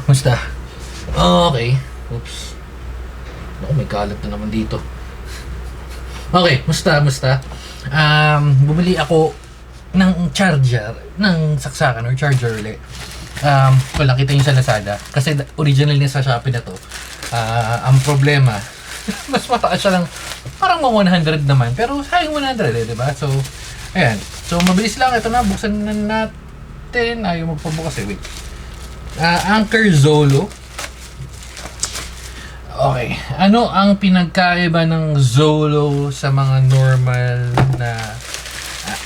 Musta? Okay. Oops. Naku, may kalat na naman dito. Okay, musta? Bumili ako ng charger, ng saksakan or charger ulit. Wala, kita yung sa Lazada. Kasi original niya sa Shopee na to. Ang problema, mas mataas siya lang. Parang mga 100 naman. Pero sayang 100 eh, diba? So, ayan. So, mabilis lang. Ito na, buksan na natin. Ayaw magpabukas eh, wait. Anker Zolo. Okay. Ano ang pinagkaiba ng Zolo sa mga normal na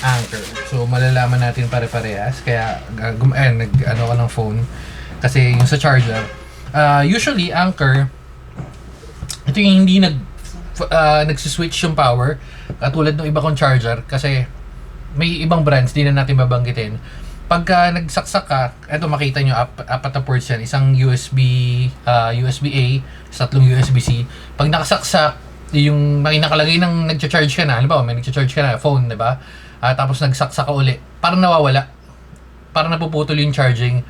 Anker? So, malalaman natin pare-parehas. Kaya, nag-ano ko ng phone. Kasi yung sa charger. Usually, Anker, ito yung hindi nagsiswitch yung power. Katulad ng iba kong charger. Kasi, may ibang brands, di na natin babanggitin. Pagka nagsaksak ka, eto makita nyo, apat na ports yan. Isang USB-A, tatlong USB-C. Pag nakasaksak, yung may nakalagay ng nagcha-charge ka na, halimbawa may nagcha-charge ka na, phone, diba? Tapos nagsaksak ka uli, parang nawawala. Parang napuputol yung charging.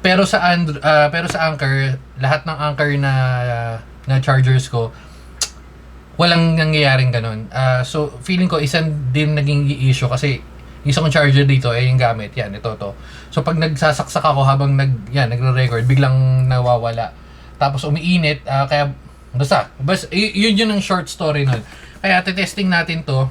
Pero sa Anker, lahat ng Anker na chargers ko, walang nangyayaring ganun. So, feeling ko, isang din naging issue kasi isa kong charger dito ay yung gamit. Yan, ito to. So pag nagsasaksak ako habang nagre-record, biglang nawawala. Tapos umiinit, kaya basta yun ang short story nun. Kaya testing natin to.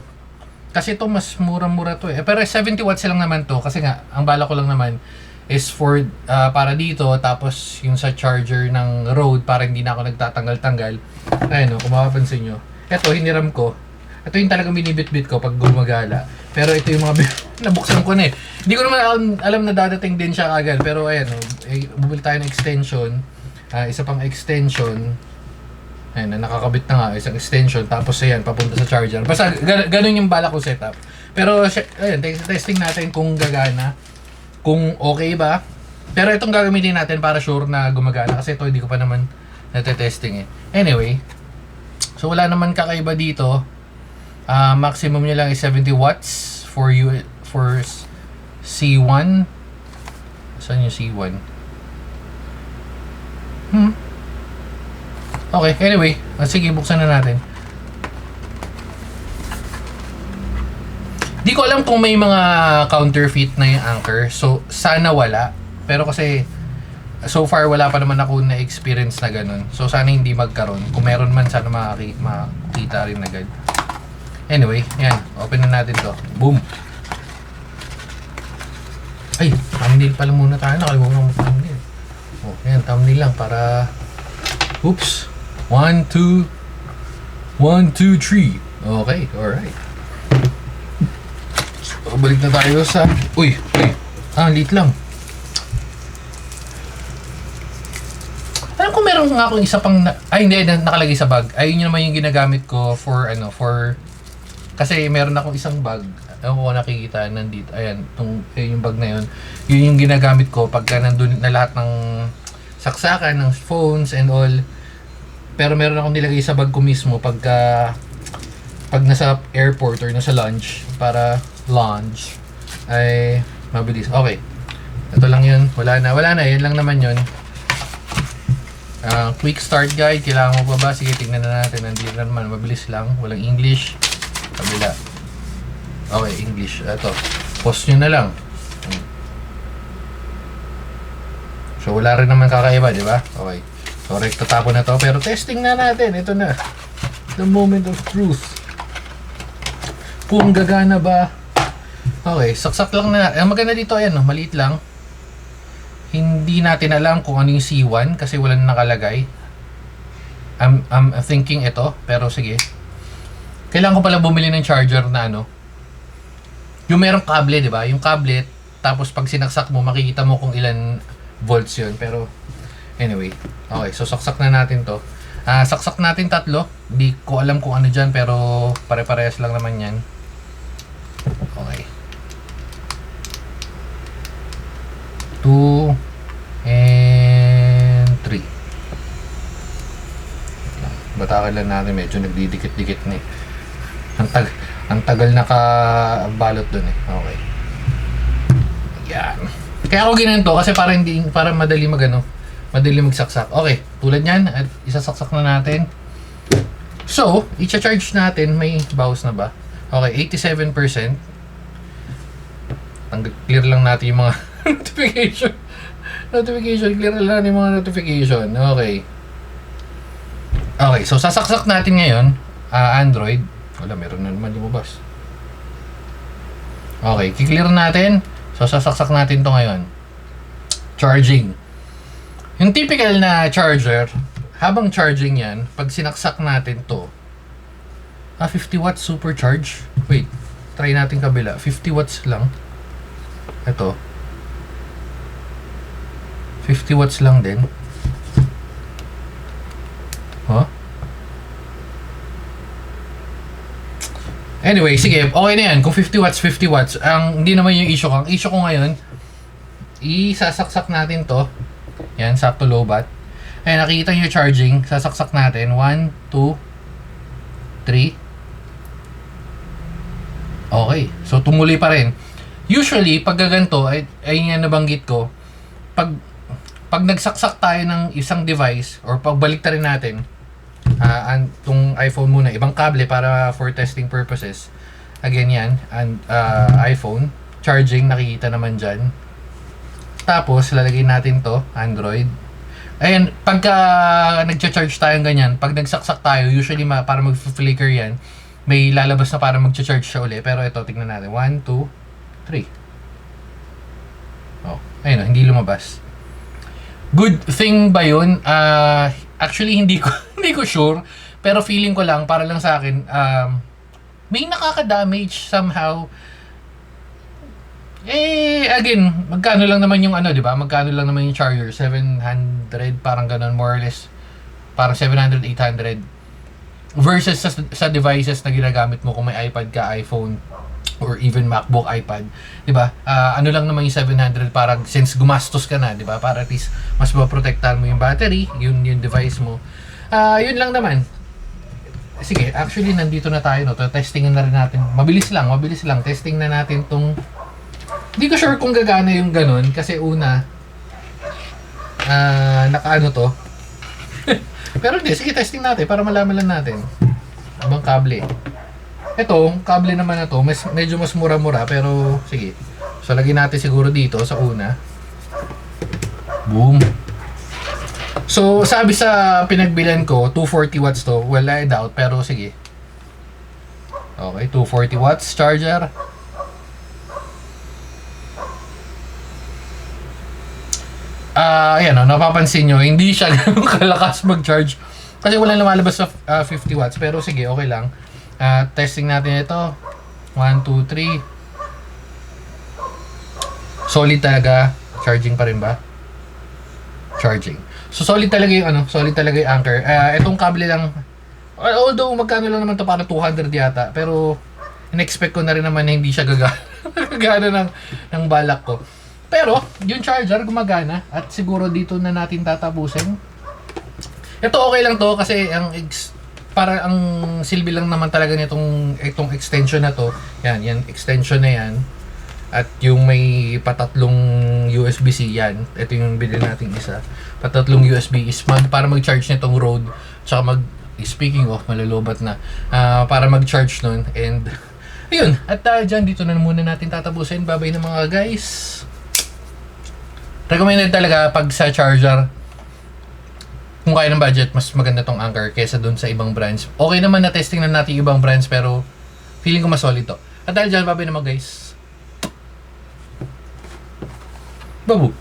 Kasi to mas mura-mura to eh. Pero 70 watts lang naman to kasi nga ang bala ko lang naman is for para dito, tapos yung sa charger ng Rode para hindi na ako nagtatanggal-tanggal. Ayun, kung mapapansin nyo. Ito, hiniram ko. Ito yung talagang binibit-bit ko pag gumagala. Pero ito yung mga nabuksan ko na eh. Hindi ko naman alam na dadating din siya agad. Pero ayan, bumili tayo ng extension. Isa pang extension. Ayan, nakakabit na nga. Isang extension. Tapos ayan, papunta sa charger. Basta ganun yung bala ko setup. Pero ayan, testing natin kung gagana. Kung okay ba. Pero itong gagamitin natin para sure na gumagana. Kasi ito hindi ko pa naman natetesting eh. Anyway. So wala naman kakaiba dito. Maximum nyo lang is 70 watts for C1. Saan yung C1? Okay, anyway. Sige, buksan na natin. Di ko alam kung may mga counterfeit na yung Anker. So, sana wala. Pero kasi, so far wala pa naman ako na experience na ganun. So, sana hindi magkaroon. Kung meron man, sana makita rin agad. Anyway, yan. Open na natin to. Boom! Ay, thumbnail pala muna tayo. Nakalimutan mo thumbnail. Oh, yan. Thumbnail lang para... Oops! 1, 2... 1, 2, 3. Okay, alright. So, balik na tayo sa... Uy! Lit lang. Alam ko meron nga akong isa pang... Ay, hindi. Nakalagay sa bag. Ayun yun naman yung ginagamit ko for... Kasi meron akong isang bag. Ewan ko kung nakikita, nandito. Ayan, yung bag na yun. Yun yung ginagamit ko pagka nandun na lahat ng saksakan, ng phones and all. Pero meron akong nilagay sa bag ko mismo pag nasa airport or nasa lounge lounge ay mabilis. Okay. Ito lang yun. Wala na. Yan lang naman yun. Quick start guide. Kailangan mo pa ba? Sige, tignan na natin. Nandito na naman. Mabilis lang. Walang English. Kabila. Okay, English. Ito. Pause nyo na lang. So, wala rin naman kakaiba, di ba? Okay. So, tatapon na to. Pero testing na natin. Ito na. The moment of truth. Kung gagana ba? Okay, saksak lang na. Ang maganda dito, ayan, maliit lang. Hindi natin alam kung ano yung C1 kasi wala na nakalagay. I'm thinking ito. Pero sige. Kailangan ko pala bumili ng charger na yung merong kable, di ba? Yung kable, tapos pag sinaksak mo, makikita mo kung ilan volts yun. Pero, anyway. Okay, so saksak na natin to. Saksak natin 3. Di ko alam kung ano dyan, pero pare-parehas lang naman yan. Okay. 2 and 3. Batakan lang natin, medyo nagdidikit-dikit na eh. Ang tagal nakabalot dun eh. Okay. Yan. Kaya ako ginanto kasi para madali Madali magsaksak. Okay, tulad yan, at isasaksak na natin. So, i-charge natin, may bawas na ba? Okay, 87%. Clear lang natin yung mga notification. Clear lang natin yung mga notification. Okay. Okay, so sasaksak natin ngayon, Android. Wala, meron na naman lumabas. Okay, kiklear natin. So, sasaksak natin to ngayon. Charging. Yung typical na charger, habang charging yan, pag sinaksak natin to, 50 watts supercharge. Wait, try natin kabila. 50 watts lang. Ito. 50 watts lang din. Huh? Anyway, sige, okay na yan. Kung 50 watts, 50 watts. Hindi naman yung issue ko. Ang issue ko ngayon, isasaksak natin to. Yan, sakto low bat. Ayan, nakikita nyo charging. Sasaksak natin. 1, 2, 3. Okay. So, tumuloy pa rin. Usually, pag gaganto, ay yan nabanggit ko, pag nagsaksak tayo ng isang device, or pagbalik rin natin, itong iPhone muna, ibang kable para for testing purposes. Again yan, and iPhone. Charging, nakikita naman dyan. Tapos, lalagay natin to, Android. Ayan, pagka nagcha-charge tayo ganyan, pag nagsaksak tayo, usually para mag-flicker yan, may lalabas na para magcha-charge siya uli. Pero ito, tignan natin. 1, 2, 3. Oh, ayun o, hindi lumabas. Good thing ba yun? Actually, hindi ko sure. Pero feeling ko lang, para lang sa akin, may nakaka-damage somehow. Again, magkano lang naman yung di ba? Magkano lang naman yung charger? 700, parang ganun, more or less. Parang 700, 800. Versus sa devices na ginagamit mo kung may iPad ka, iPhone, or even MacBook, iPad. Di ba? Ano lang naman yung 700, parang since gumastos ka na, di ba? Para at least mas maprotektahan mo yung battery, yung device mo. Yun lang naman. Sige, actually, nandito na tayo, no? Testingin na rin natin. Mabilis lang. Testing na natin tong. Hindi ko sure kung gagana yung ganun kasi una nakaano to. Pero hindi, sige testing natin para malaman lang natin. Ibang kable. Ito, kable naman na to, medyo mas mura-mura pero sige. So lagyan natin siguro dito sa una. Boom. So sabi sa pinagbilan ko, 240 watts to. Well, I doubt pero sige. Okay, 240 watts charger. Ayan, napapansin nyo, hindi siya ganun kalakas mag-charge. Kasi walang lumalabas sa 50 watts. Pero sige, okay lang. Testing natin ito. 1, 2, 3. Solid talaga. Charging pa rin ba? Charging. So, solid talaga yung solid talaga yung anchor. Itong kable lang, although magkano lang naman to, parang 200 yata. Pero, in-expect ko na rin naman na hindi siya gagana ng balak ko. Pero, yung charger gumagana at siguro dito na natin tatapusin. Ito okay lang to kasi para ang silbi lang naman talaga nitong extension na to. Yan extension na yan. At yung may patatlong USB-C yan. Ito yung binili nating isa. Patatlong USB is para mag-charge nitong Rode. Tsaka speaking of, malalobat na. Para mag-charge nun. And, ayun. At dyan, dito na muna natin tatapusin. Bye-bye na mga guys. Recommended talaga pag sa charger, kung kaya ng budget, mas maganda tong Anker kaysa dun sa ibang brands. Okay naman na testing na natin ibang brands pero feeling ko mas solid to. At dahil dyan, bye-bye naman guys. Babu.